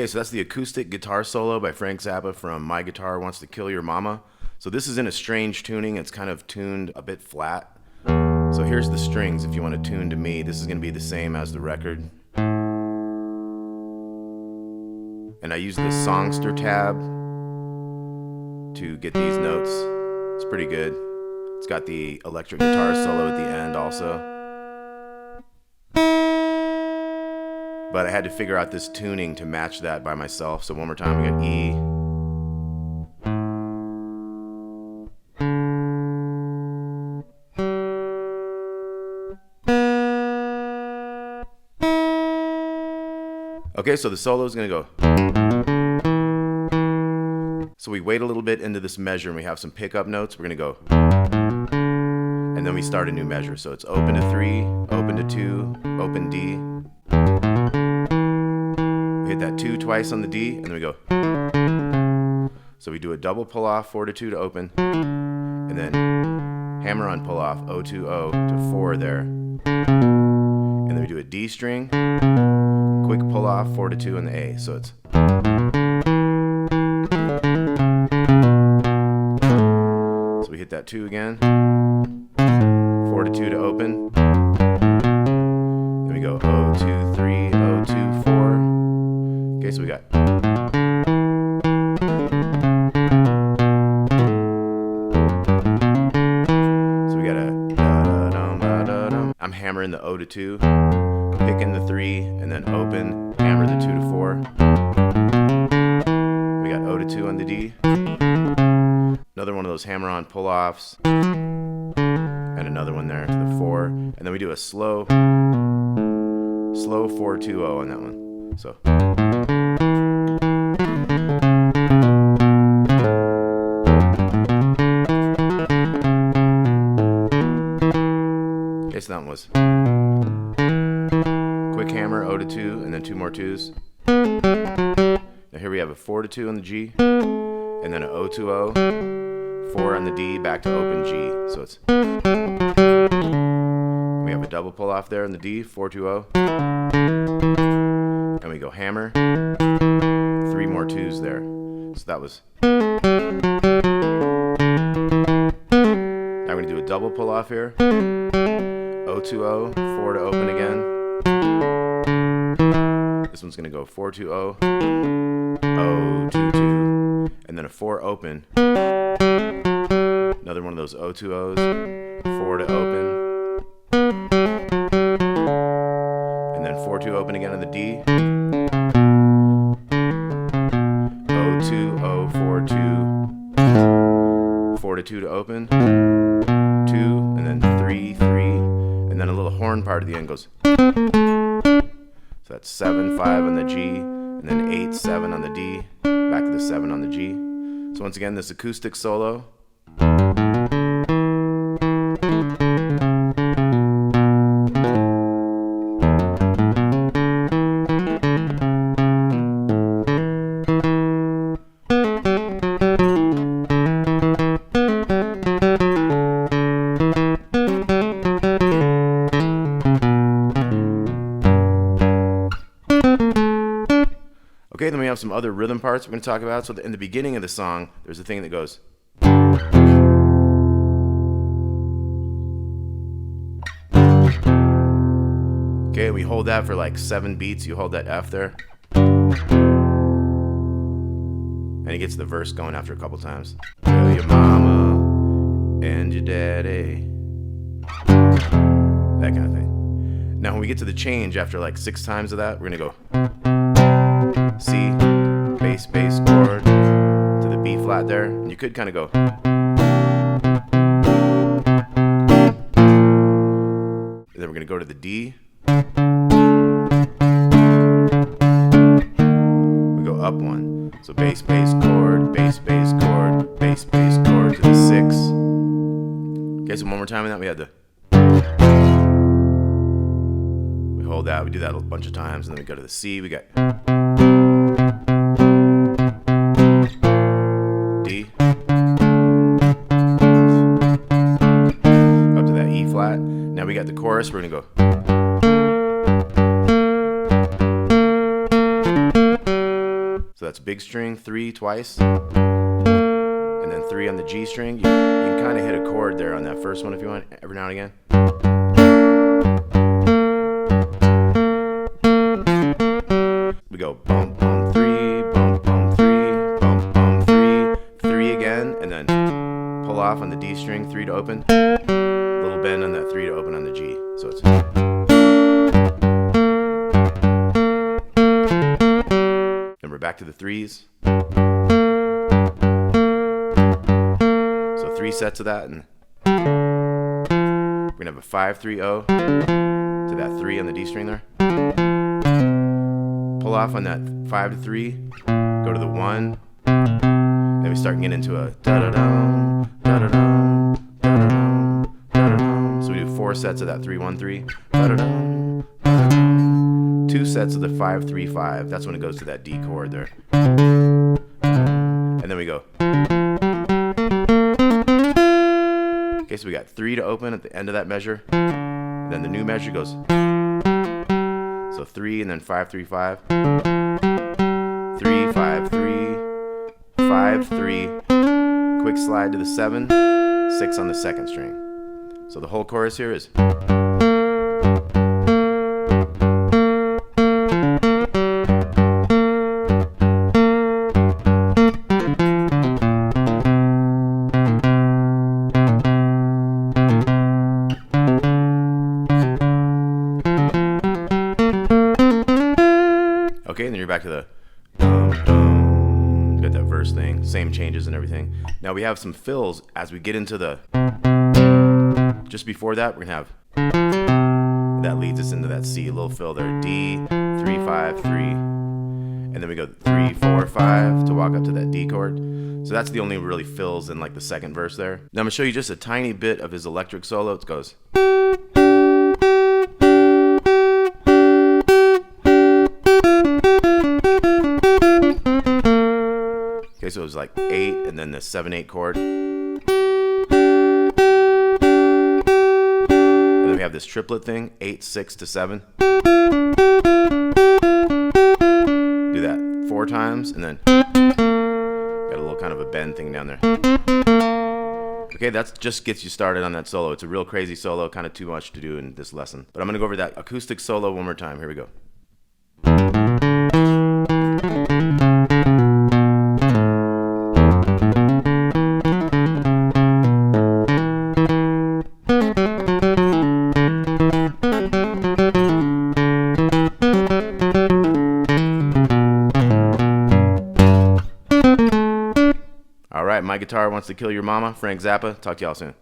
Okay, so that's the acoustic guitar solo by Frank Zappa from My Guitar Wants to Kill Your Mama. So this is in a strange tuning. It's kind of tuned a bit flat. So here's the strings if you want to tune to me. This is going to be the same as the record. And I use the Songster tab to get these notes. It's pretty good. It's got the electric guitar solo at the end also. But I had to figure out this tuning to match that by myself. So one more time, we got E. Okay, so the solo is going to go. So we wait a little bit into this measure and we have some pickup notes. We're going to go. And then we start a new measure. So it's open to 3, open to 2, open D. We hit that 2 twice on the D, and then we go. So we do a double pull off, 4 to 2 to open, and then hammer on pull off, O to O to 4 there. And then we do a D string, quick pull off, 4 to 2 on the A. So it's. So we hit that 2 again, 4 to 2 to open. Then we go O 2 3, O 2 4. Okay, so we got. So we got a. I'm hammering the O to 2, picking the 3, and then open, hammer the 2 to 4. We got O to 2 on the D. Another one of those hammer on pull offs. And another one there to the 4. And then we do a slow 4-2-0 on that one. So. Okay, so that one was quick hammer, O to 2, and then 2 more 2s. Now here we have a 4 to 2 on the G, and then an O to O, 4 on the D, back to open G. So it's. We have a double pull off there on the D, 4-2-0. And we go hammer, 3 more 2s there. So that was. Now we're going to do a double pull off here. O2O, 4 to open again. This one's going to go 4-2-0, O2-2, and then a 4 open. Another one of those O2Os, 4 to open. And then 4-2 open again on the D. O2, O, 4-2, 4 to 2 to open. 2, and then 3, 3, and then a little horn part at the end goes. So that's 7, 5 on the G, and then 8, 7 on the D, back to the 7 on the G. So once again, this acoustic solo. Okay, then we have some other rhythm parts we're going to talk about. So in the beginning of the song, there's a thing that goes. Okay, we hold that for like 7 beats. You hold that F there. And it gets the verse going after a couple times. Tell your mama and your daddy. That kind of thing. Now when we get to the change after like 6 times of that, we're going to go. C, bass, bass chord to the B flat there. And you could kind of go. And then we're going to go to the D. We go up 1. So bass, bass chord, bass, bass chord, bass, bass chord to the 6. Okay, so one more time on that we had the. We hold that, we do that a bunch of times, and then we go to the C, we got. Now we got the chorus, we're gonna go. So that's big string 3 twice, and then 3 on the G string. You can kind of hit a chord there on that first one if you want, every now and again. We go bump, bump, 3, bump, bump, 3, bump, bump, 3, 3 again, and then pull off on the D string, 3 to open. Little bend on that 3 to open on the G. So it's. Then we're back to the 3s. So 3 sets of that, and we're gonna have a 5-3-0 to that 3 on the D string there. Pull off on that 5-3, go to the 1, then we start getting into a da-da-dum, da-da-dum, da-da-dum, da-da-dum. So we do 4 sets of that 3-1-3, da-da-dum, da-da-dum. 2 sets of the 5-3-5, that's when it goes to that D chord there. And then we go. Okay, so we got 3 to open at the end of that measure, and then the new measure goes. So 3 and then 5-3-5, 3-5-3, 5-3, quick slide to the 7, 6 on the second string. So the whole chorus here is. Okay, and then you're back to the dum, dum. You got that verse thing, same changes and everything. Now we have some fills as we get into the. Just before that, we're gonna have. That leads us into that C little fill there. D, 3-5-3, and then we go 3-4-5 to walk up to that D chord. So that's the only really fills in like the second verse there. Now I'm gonna show you just a tiny bit of his electric solo. It goes. Okay, so it was like 8 and then the 7-8 chord. And then we have this triplet thing, 8, 6 to 7. Do that 4 times, and then got a little kind of a bend thing down there. Okay, that just gets you started on that solo. It's a real crazy solo, kind of too much to do in this lesson. But I'm gonna go over that acoustic solo one more time. Here we go. All right, My Guitar Wants to Kill Your Mama, Frank Zappa. Talk to y'all soon.